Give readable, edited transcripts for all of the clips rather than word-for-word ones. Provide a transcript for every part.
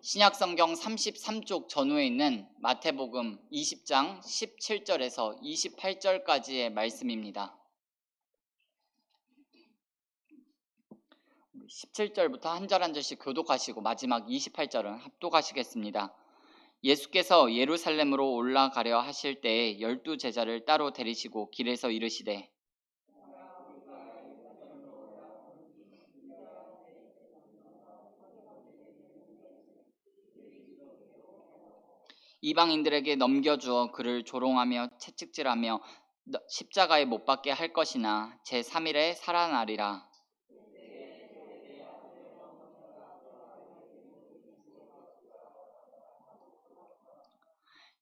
신약성경 33쪽 전후에 있는 마태복음 20장 17절에서 28절까지의 말씀입니다. 17절부터 한 절 한 절씩 교독하시고 마지막 28절은 합독하시겠습니다. 예수께서 예루살렘으로 올라가려 하실 때에 12제자를 따로 데리시고 길에서 이르시되 이방인들에게 넘겨주어 그를 조롱하며 채찍질하며 십자가에 못 박게 할 것이나 제3일에 살아나리라.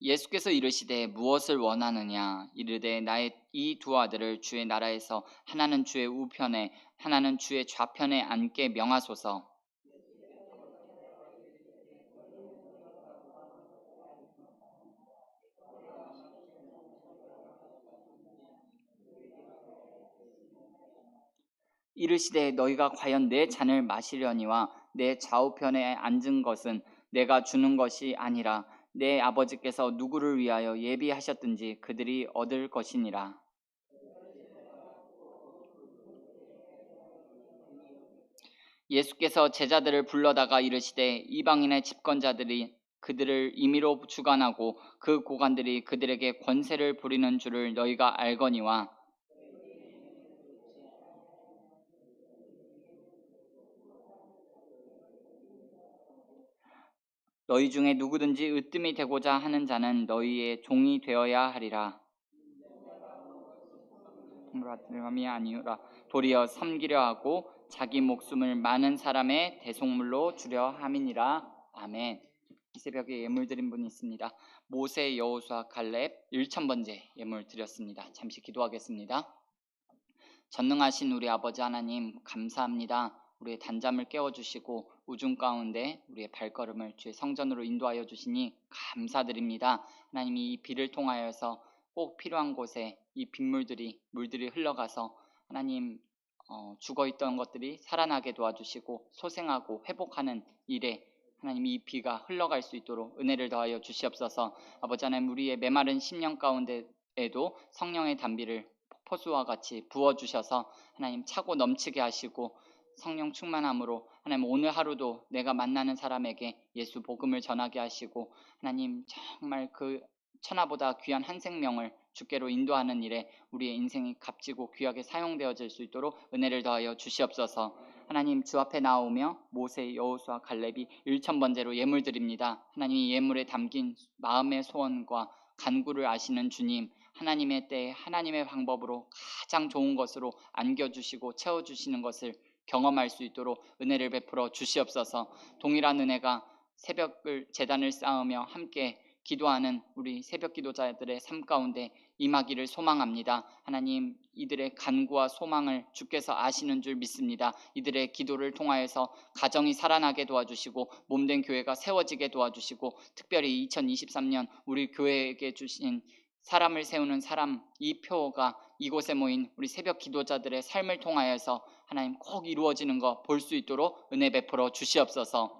예수께서 이르시되 무엇을 원하느냐 이르되 나의 이 두 아들을 주의 나라에서 하나는 주의 우편에 하나는 주의 좌편에 앉게 명하소서. 이르시되 너희가 과연 내 잔을 마시려니와 내 좌우편에 앉은 것은 내가 주는 것이 아니라 내 아버지께서 누구를 위하여 예비하셨든지 그들이 얻을 것이니라. 예수께서 제자들을 불러다가 이르시되 이방인의 집권자들이 그들을 임의로 주관하고 그 고관들이 그들에게 권세를 부리는 줄을 너희가 알거니와 너희 중에 누구든지 으뜸이 되고자 하는 자는 너희의 종이 되어야 하리라. 함이 아니라 도리어 섬기려 하고 자기 목숨을 많은 사람의 대속물로 주려 함이니라. 아멘. 이 새벽에 예물 드린 분이 있습니다. 모세, 여호수아, 갈렙 1000번째 예물 드렸습니다. 잠시 기도하겠습니다. 전능하신 우리 아버지 하나님 감사합니다. 우리의 단잠을 깨워주시고 우중 가운데 우리의 발걸음을 주의 성전으로 인도하여 주시니 감사드립니다. 하나님 이 비를 통하여서 꼭 필요한 곳에 이 물들이 흘러가서 하나님 죽어있던 것들이 살아나게 도와주시고 소생하고 회복하는 일에 하나님 이 비가 흘러갈 수 있도록 은혜를 더하여 주시옵소서. 아버지 하나님 우리의 메마른 심령 가운데에도 성령의 단비를 폭포수와 같이 부어주셔서 하나님 차고 넘치게 하시고 성령 충만함으로 하나님 오늘 하루도 내가 만나는 사람에게 예수 복음을 전하게 하시고 하나님 정말 그 천하보다 귀한 한 생명을 주께로 인도하는 일에 우리의 인생이 값지고 귀하게 사용되어질 수 있도록 은혜를 더하여 주시옵소서. 하나님 주 앞에 나오며 모세, 여호수아, 갈렙이 1000번째로 예물 드립니다. 하나님 이 예물에 담긴 마음의 소원과 간구를 아시는 주님, 하나님의 때에 하나님의 방법으로 가장 좋은 것으로 안겨주시고 채워주시는 것을 경험할 수 있도록 은혜를 베풀어 주시옵소서. 동일한 은혜가 새벽을 제단을 쌓으며 함께 기도하는 우리 새벽 기도자들의 삶 가운데 임하기를 소망합니다. 하나님 이들의 간구와 소망을 주께서 아시는 줄 믿습니다. 이들의 기도를 통하여서 가정이 살아나게 도와주시고 몸된 교회가 세워지게 도와주시고 특별히 2023년 우리 교회에게 주신 사람을 세우는 사람 이 표가 이곳에 모인 우리 새벽 기도자들의 삶을 통하여서 하나님 꼭 이루어지는 거 볼 수 있도록 은혜 베풀어 주시옵소서.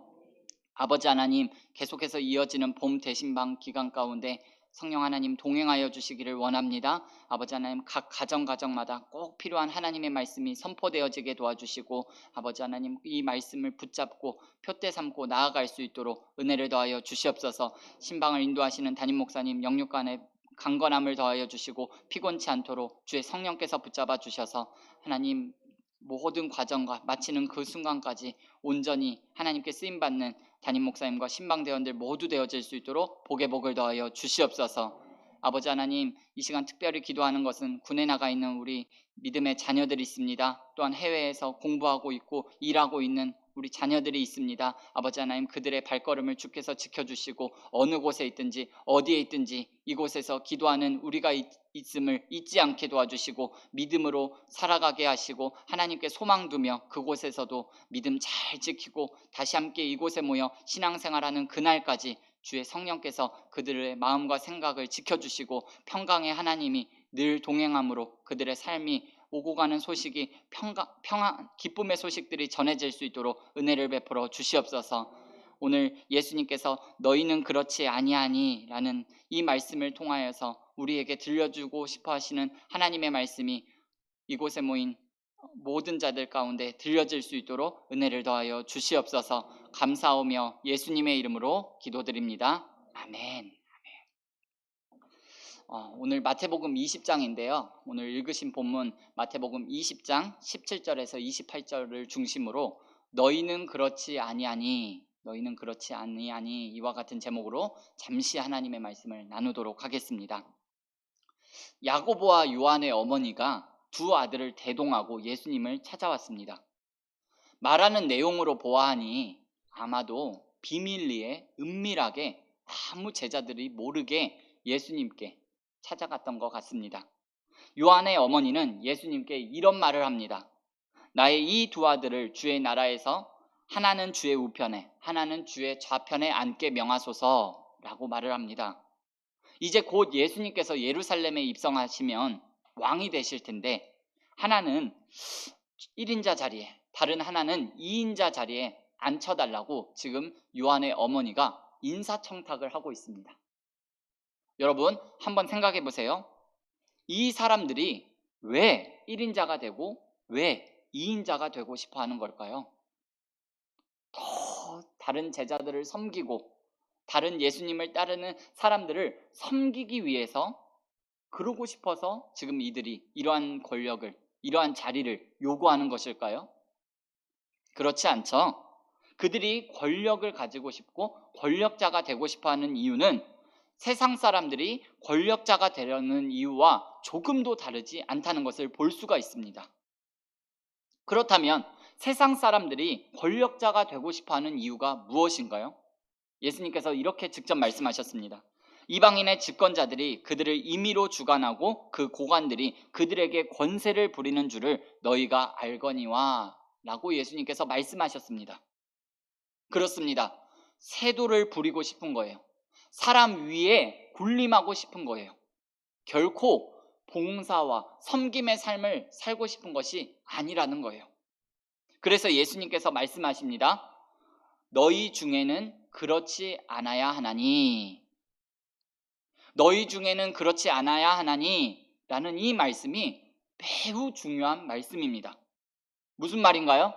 아버지 하나님 계속해서 이어지는 봄 대신방 기간 가운데 성령 하나님 동행하여 주시기를 원합니다. 아버지 하나님 각 가정마다 꼭 필요한 하나님의 말씀이 선포되어지게 도와주시고 아버지 하나님 이 말씀을 붙잡고 표대 삼고 나아갈 수 있도록 은혜를 더하여 주시옵소서. 신방을 인도하시는 담임 목사님 영육간에 강건함을 더하여 주시고 피곤치 않도록 주의 성령께서 붙잡아 주셔서 하나님 모든 과정과 마치는 그 순간까지 온전히 하나님께 쓰임받는 담임 목사님과 신방대원들 모두 되어질 수 있도록 복의 복을 더하여 주시옵소서. 아버지 하나님 이 시간 특별히 기도하는 것은 군에 나가 있는 우리 믿음의 자녀들이 있습니다. 또한 해외에서 공부하고 있고 일하고 있는 우리 자녀들이 있습니다. 아버지 하나님 그들의 발걸음을 주께서 지켜주시고 어느 곳에 있든지 어디에 있든지 이곳에서 기도하는 우리가 있음을 잊지 않게 도와주시고 믿음으로 살아가게 하시고 하나님께 소망 두며 그곳에서도 믿음 잘 지키고 다시 함께 이곳에 모여 신앙생활하는 그날까지 주의 성령께서 그들의 마음과 생각을 지켜주시고 평강의 하나님이 늘 동행함으로 그들의 삶이 오고 가는 소식이 평안, 기쁨의 소식들이 전해질 수 있도록 은혜를 베풀어 주시옵소서. 오늘 예수님께서 너희는 그렇지 아니하니 라는 이 말씀을 통하여서 우리에게 들려주고 싶어 하시는 하나님의 말씀이 이곳에 모인 모든 자들 가운데 들려질 수 있도록 은혜를 더하여 주시옵소서. 감사하며 예수님의 이름으로 기도드립니다. 아멘. 오늘 마태복음 20장인데요. 오늘 읽으신 본문 마태복음 20장 17절에서 28절을 중심으로 너희는 그렇지 아니하니 이와 같은 제목으로 잠시 하나님의 말씀을 나누도록 하겠습니다. 야고보와 요한의 어머니가 두 아들을 대동하고 예수님을 찾아왔습니다. 말하는 내용으로 보아하니 아마도 비밀리에 은밀하게 아무 제자들이 모르게 예수님께 찾아갔던 것 같습니다. 요한의 어머니는 예수님께 이런 말을 합니다. 나의 이 두 아들을 주의 나라에서 하나는 주의 우편에 하나는 주의 좌편에 앉게 명하소서라고 말을 합니다. 이제 곧 예수님께서 예루살렘에 입성하시면 왕이 되실 텐데 하나는 1인자 자리에 다른 하나는 2인자 자리에 앉혀달라고 지금 요한의 어머니가 인사청탁을 하고 있습니다. 여러분 한번 생각해 보세요. 이 사람들이 왜 1인자가 되고 왜 2인자가 되고 싶어 하는 걸까요? 더 다른 제자들을 섬기고 다른 예수님을 따르는 사람들을 섬기기 위해서 그러고 싶어서 지금 이들이 이러한 권력을 이러한 자리를 요구하는 것일까요? 그렇지 않죠. 그들이 권력을 가지고 싶고 권력자가 되고 싶어 하는 이유는 세상 사람들이 권력자가 되려는 이유와 조금도 다르지 않다는 것을 볼 수가 있습니다. 그렇다면 세상 사람들이 권력자가 되고 싶어 하는 이유가 무엇인가요? 예수님께서 이렇게 직접 말씀하셨습니다. 이방인의 집권자들이 그들을 임의로 주관하고 그 고관들이 그들에게 권세를 부리는 줄을 너희가 알거니와 라고 예수님께서 말씀하셨습니다. 그렇습니다. 세도를 부리고 싶은 거예요. 사람 위에 군림하고 싶은 거예요. 결코 봉사와 섬김의 삶을 살고 싶은 것이 아니라는 거예요. 그래서 예수님께서 말씀하십니다. 너희 중에는 그렇지 않아야 하나니 너희 중에는 그렇지 않아야 하나니 라는 이 말씀이 매우 중요한 말씀입니다. 무슨 말인가요?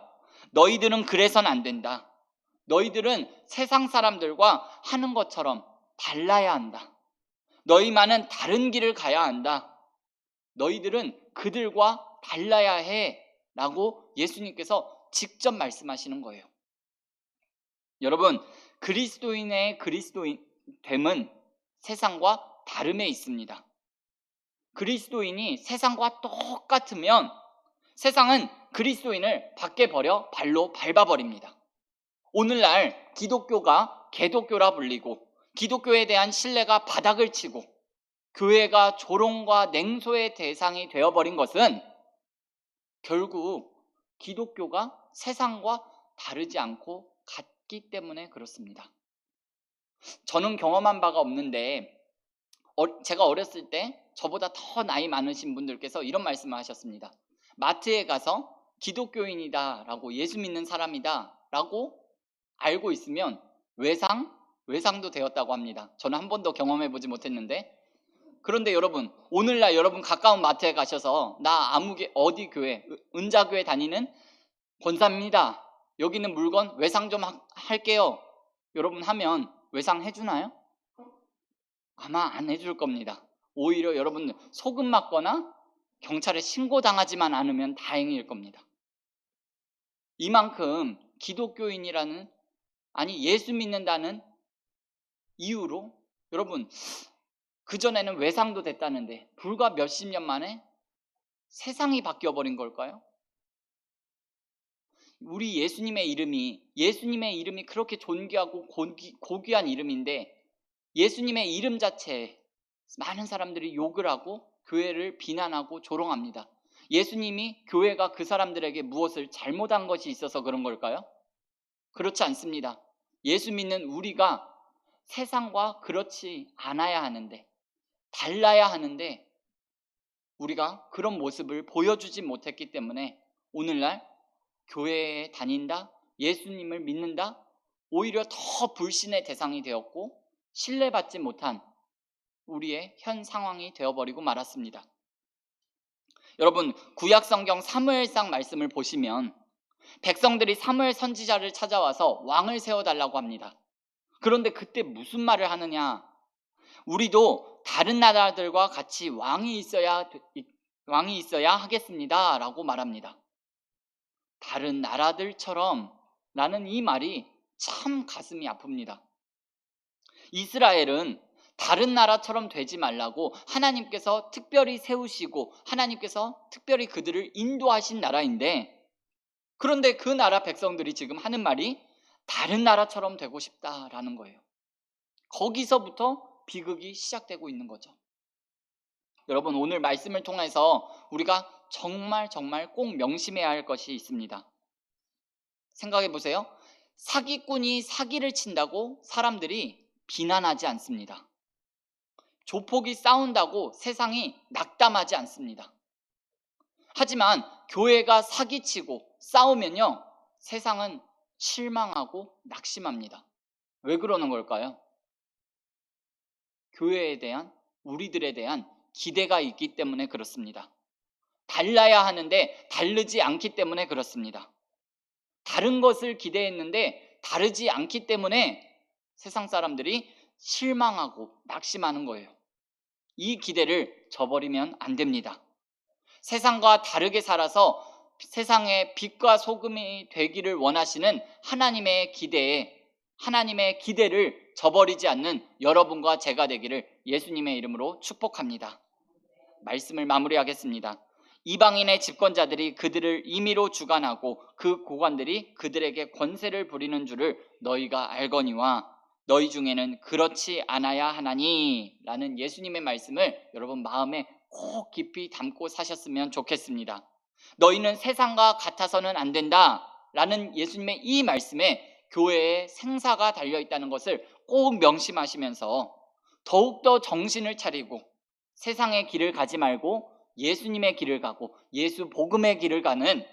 너희들은 그래서는 안 된다. 너희들은 세상 사람들과 하는 것처럼 달라야 한다. 너희만은 다른 길을 가야 한다. 너희들은 그들과 달라야 해 라고 예수님께서 직접 말씀하시는 거예요. 여러분, 그리스도인의 그리스도인됨은 세상과 다름에 있습니다. 그리스도인이 세상과 똑같으면 세상은 그리스도인을 밖에 버려 발로 밟아버립니다. 오늘날 기독교가 개독교라 불리고 기독교에 대한 신뢰가 바닥을 치고 교회가 조롱과 냉소의 대상이 되어버린 것은 결국 기독교가 세상과 다르지 않고 같기 때문에 그렇습니다. 저는 경험한 바가 없는데 제가 어렸을 때 저보다 더 나이 많으신 분들께서 이런 말씀을 하셨습니다. 마트에 가서 기독교인이다 라고 예수 믿는 사람이다 라고 알고 있으면 외상도 되었다고 합니다. 저는 한 번도 경험해 보지 못했는데 그런데 여러분 오늘날 여러분 가까운 마트에 가셔서 나 어디 교회 은자교회 다니는 권사입니다. 여기 있는 물건 외상 좀 할게요. 여러분 하면 외상 해주나요? 아마 안 해줄 겁니다. 오히려 여러분 소금 맞거나 경찰에 신고당하지만 않으면 다행일 겁니다. 이만큼 기독교인이라는 예수 믿는다는 이유로 여러분 그전에는 외상도 됐다는데 불과 몇십 년 만에 세상이 바뀌어버린 걸까요? 우리 예수님의 이름이 그렇게 존귀하고 고귀한 이름인데 예수님의 이름 자체에 많은 사람들이 욕을 하고 교회를 비난하고 조롱합니다. 예수님이 교회가 그 사람들에게 무엇을 잘못한 것이 있어서 그런 걸까요? 그렇지 않습니다. 예수 믿는 우리가 세상과 그렇지 않아야 하는데 달라야 하는데 우리가 그런 모습을 보여주지 못했기 때문에 오늘날 교회에 다닌다, 예수님을 믿는다, 오히려 더 불신의 대상이 되었고 신뢰받지 못한 우리의 현 상황이 되어버리고 말았습니다. 여러분, 구약 성경 사무엘상 말씀을 보시면 백성들이 사무엘 선지자를 찾아와서 왕을 세워달라고 합니다. 그런데 그때 무슨 말을 하느냐? 우리도 다른 나라들과 같이 왕이 있어야 하겠습니다 라고 말합니다. 다른 나라들처럼 라는 이 말이 참 가슴이 아픕니다. 이스라엘은 다른 나라처럼 되지 말라고 하나님께서 특별히 세우시고 하나님께서 특별히 그들을 인도하신 나라인데, 그런데 그 나라 백성들이 지금 하는 말이 다른 나라처럼 되고 싶다라는 거예요. 거기서부터 비극이 시작되고 있는 거죠. 여러분, 오늘 말씀을 통해서 우리가 정말 꼭 명심해야 할 것이 있습니다. 생각해 보세요. 사기꾼이 사기를 친다고 사람들이 비난하지 않습니다. 조폭이 싸운다고 세상이 낙담하지 않습니다. 하지만 교회가 사기치고 싸우면요, 세상은 실망하고 낙심합니다. 왜 그러는 걸까요? 교회에 대한, 우리들에 대한 기대가 있기 때문에 그렇습니다. 달라야 하는데 다르지 않기 때문에 그렇습니다. 다른 것을 기대했는데 다르지 않기 때문에 세상 사람들이 실망하고 낙심하는 거예요. 이 기대를 저버리면 안 됩니다. 세상과 다르게 살아서 세상의 빛과 소금이 되기를 원하시는 하나님의 기대를 저버리지 않는 여러분과 제가 되기를 예수님의 이름으로 축복합니다. 말씀을 마무리하겠습니다. 이방인의 집권자들이 그들을 임의로 주관하고 그 고관들이 그들에게 권세를 부리는 줄을 너희가 알거니와 너희 중에는 그렇지 않아야 하나니 라는 예수님의 말씀을 여러분 마음에 꼭 깊이 담고 사셨으면 좋겠습니다. 너희는 세상과 같아서는 안 된다 라는 예수님의 이 말씀에 교회에 생사가 달려있다는 것을 꼭 명심하시면서 더욱더 정신을 차리고 세상의 길을 가지 말고 예수님의 길을 가고 예수 복음의 길을 가는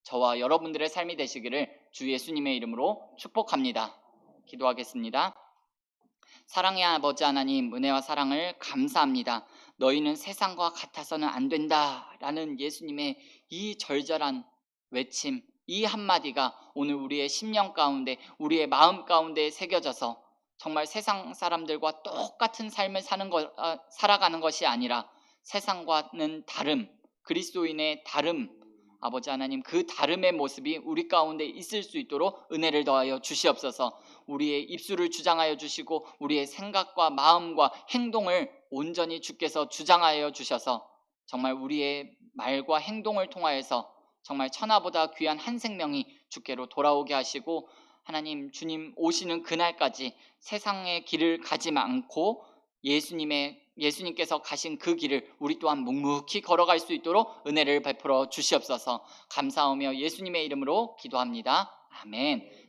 저와 여러분들의 삶이 되시기를 주 예수님의 이름으로 축복합니다. 기도하겠습니다. 사랑의 아버지 하나님, 은혜와 사랑을 감사합니다. 너희는 세상과 같아서는 안 된다 라는 예수님의 이 절절한 외침, 이 한마디가 오늘 우리의 심령 가운데, 우리의 마음 가운데 새겨져서 정말 세상 사람들과 똑같은 삶을 살아가는 것이 아니라 세상과는 다름, 그리스도인의 다름, 아버지 하나님, 그 다름의 모습이 우리 가운데 있을 수 있도록 은혜를 더하여 주시옵소서. 우리의 입술을 주장하여 주시고 우리의 생각과 마음과 행동을 온전히 주께서 주장하여 주셔서 정말 우리의 말과 행동을 통하여서 정말 천하보다 귀한 한 생명이 주께로 돌아오게 하시고, 하나님, 주님 오시는 그날까지 세상의 길을 가지 않고 예수님께서 가신 그 길을 우리 또한 묵묵히 걸어갈 수 있도록 은혜를 베풀어 주시옵소서. 감사하며 예수님의 이름으로 기도합니다. 아멘.